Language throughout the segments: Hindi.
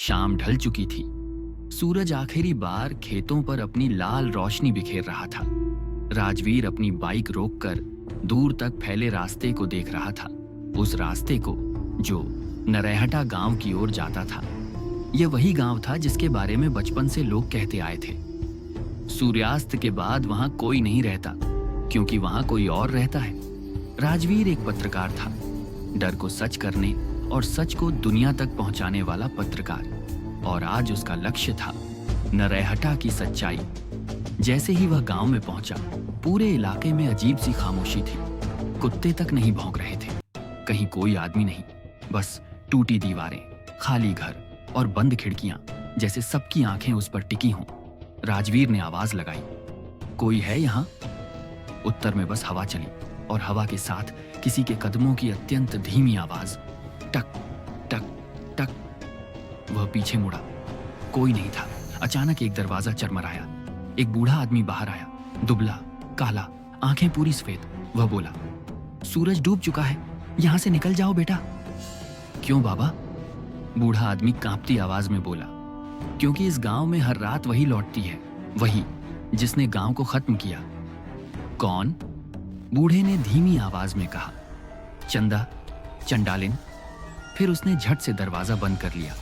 शाम ढल चुकी थी। सूरज आखिरी बार खेतों पर अपनी लाल रोशनी बिखेर रहा था। राजवीर अपनी बाइक रोककर दूर तक फैले रास्ते को देख रहा था, उस रास्ते को जो नरैहटा गांव की ओर जाता था। यह वही गांव था जिसके बारे में बचपन से लोग कहते आए थे। सूर्यास्त के बाद वहां कोई नहीं रहता, क्योंकि वहां कोई और रहता है। राजवीर एक पत्रकार था, डर को सच करने और सच को दुनिया तक पहुंचाने वाला पत्रकार। और आज उसका लक्ष्य था नरैहटा की सच्चाई। जैसे ही वह गांव में पहुंचा, पूरे इलाके में अजीब सी खामोशी थी। कुत्ते तक नहीं भौंक रहे थे, कहीं कोई आदमी नहीं, बस टूटी दीवारें, खाली घर और बंद खिड़कियां, जैसे सबकी आंखें उस पर टिकी हों। राजवीर ने आवाज लगाई, कोई है यहाँ? उत्तर में बस हवा चली, और हवा के साथ किसी के कदमों की अत्यंत धीमी आवाज, टक टक टक। वह पीछे मुड़ा, कोई नहीं था। अचानक एक दरवाजा चरमराया। एक बूढ़ा आदमी बाहर आया, दुबला, काला, आंखें पूरी सफेद। वह बोला, सूरज डूब चुका है, यहां से निकल जाओ बेटा। क्यों बाबा? बूढ़ा आदमी कांपती आवाज में बोला, क्योंकि इस गांव में हर रात वही लौटती है, वही जिसने गांव को खत्म किया। कौन? बूढ़े ने धीमी आवाज में कहा, चंदा, चंडालिन। फिर उसने झट से दरवाजा बंद कर लिया।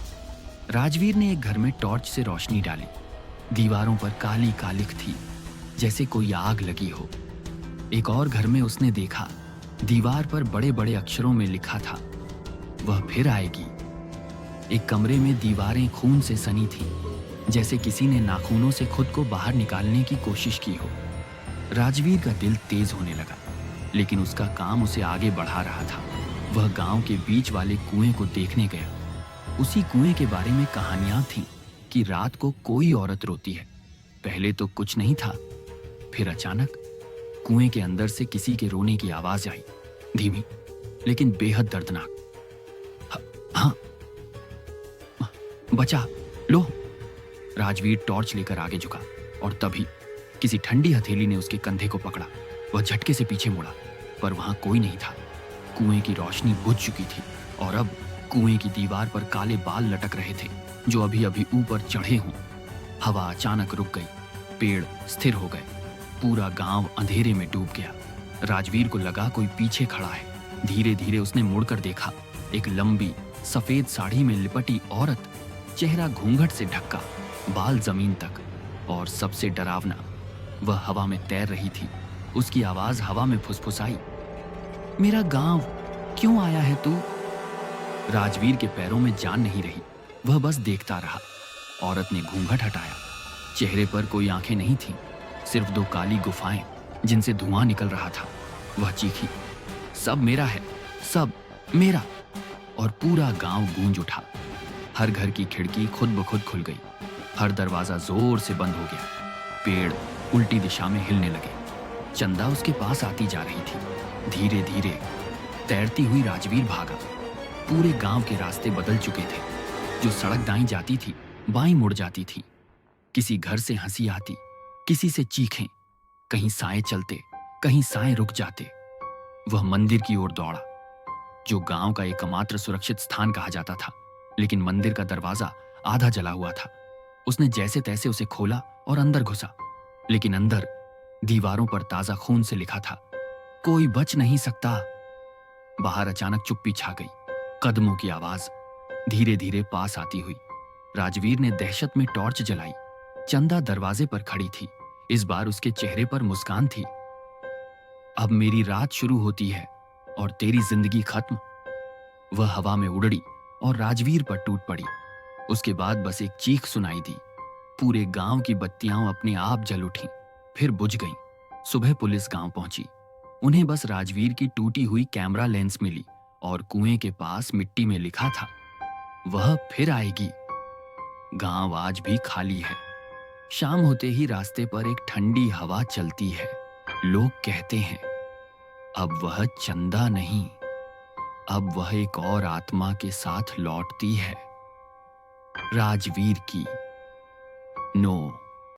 राजवीर ने एक घर में टॉर्च से रोशनी डाली। दीवारों पर काली कालिख थी, जैसे कोई आग लगी हो। एक और घर में उसने देखा, दीवार पर बड़े बड़े अक्षरों में लिखा था, वह फिर आएगी। एक कमरे में दीवारें खून से सनी थीं, जैसे किसी ने नाखूनों से खुद को बाहर निकालने की कोशिश की हो। राजवीर का दिल तेज होने लगा, लेकिन उसका काम उसे आगे बढ़ा रहा था। वह गांव के बीच वाले कुएं को देखने गया। उसी कुएं के बारे में कहानियां थीं कि रात को कोई औरत रोती है। पहले तो कुछ नहीं था, फिर अचानक कुएं के अंदर से किसी के रोने की आवाज आई, धीमी लेकिन बेहद दर्दनाक। हाँ, बचा लो। राजवीर टॉर्च लेकर आगे झुका, और तभी किसी ठंडी हथेली ने उसके कंधे को पकड़ा। वह झटके से पीछे मुड़ा, पर वहां कोई नहीं था। कुएं की रोशनी बुझ चुकी थी, और अब कुएं की दीवार पर काले बाल लटक रहे थे, जो अभी अभी ऊपर चढ़े हों। हवा अचानक रुक गई, पेड़ स्थिर हो गए, पूरा गांव अंधेरे में डूब गया। राजवीर को लगा कोई पीछे खड़ा है। धीरे धीरे उसने मुड़कर देखा, एक लंबी सफेद साड़ी में लिपटी औरत, चेहरा घूंघट से ढका, बाल जमीन तक, और सबसे डरावना, वह हवा में तैर रही थी। उसकी आवाज हवा में फुसफुसाई, मेरा गांव, क्यों आया है तू? राजवीर के पैरों में जान नहीं रही, वह बस देखता रहा। औरत ने घूंघट हटाया, चेहरे पर कोई आंखें नहीं थीं, सिर्फ दो काली गुफाएं जिनसे धुआं निकल रहा था। वह चीखी, सब मेरा है, सब मेरा। और पूरा गांव गूंज उठा। हर घर की खिड़की खुद ब खुद खुल गई, हर दरवाजा जोर से बंद हो गया। पेड़ उल्टी दिशा में हिलने लगे। चंदा उसके पास आती जा रही थी। धीरे धीरे तैरती हुई राजवीर भागा। पूरे गांव के रास्ते बदल चुके थे। जो सड़क दाईं जाती थी, बाईं मुड़ जाती थी। किसी घर से हंसी आती, किसी से चीखें, कहीं साए चलते, कहीं साए रुक जाते। वह मंदिर की ओर दौड़ा, जो गांव का एकमात्र सुरक्षित स्थान कहा जाता था। लेकिन मंदिर का दरवाजा आधा जला हुआ था। उसने जैसे तैसे उसे खोला और अंदर घुसा, लेकिन अंदर दीवारों पर ताजा खून से लिखा था, कोई बच नहीं सकता। बाहर अचानक चुप्पी छा गई। कदमों की आवाज धीरे धीरे पास आती हुई। राजवीर ने दहशत में टॉर्च जलाई। चंदा दरवाजे पर खड़ी थी। इस बार उसके चेहरे पर मुस्कान थी। अब मेरी रात शुरू होती है और तेरी जिंदगी खत्म। वह हवा में उड़ड़ी और राजवीर पर टूट पड़ी। उसके बाद बस एक चीख सुनाई दी। पूरे गांव की बत्तियां अपने आप जल उठीं, फिर बुझ गईं। सुबह पुलिस गांव पहुंची। उन्हें बस राजवीर की टूटी हुई कैमरा लेंस मिली और कुएं के पास मिट्टी में लिखा था, वह फिर आएगी। गांव आज भी खाली है। शाम होते ही रास्ते पर एक ठंडी हवा चलती है। लोग कहते हैं, अब वह चंदा नहीं, अब वह एक और आत्मा के साथ लौटती है, राजवीर की। नो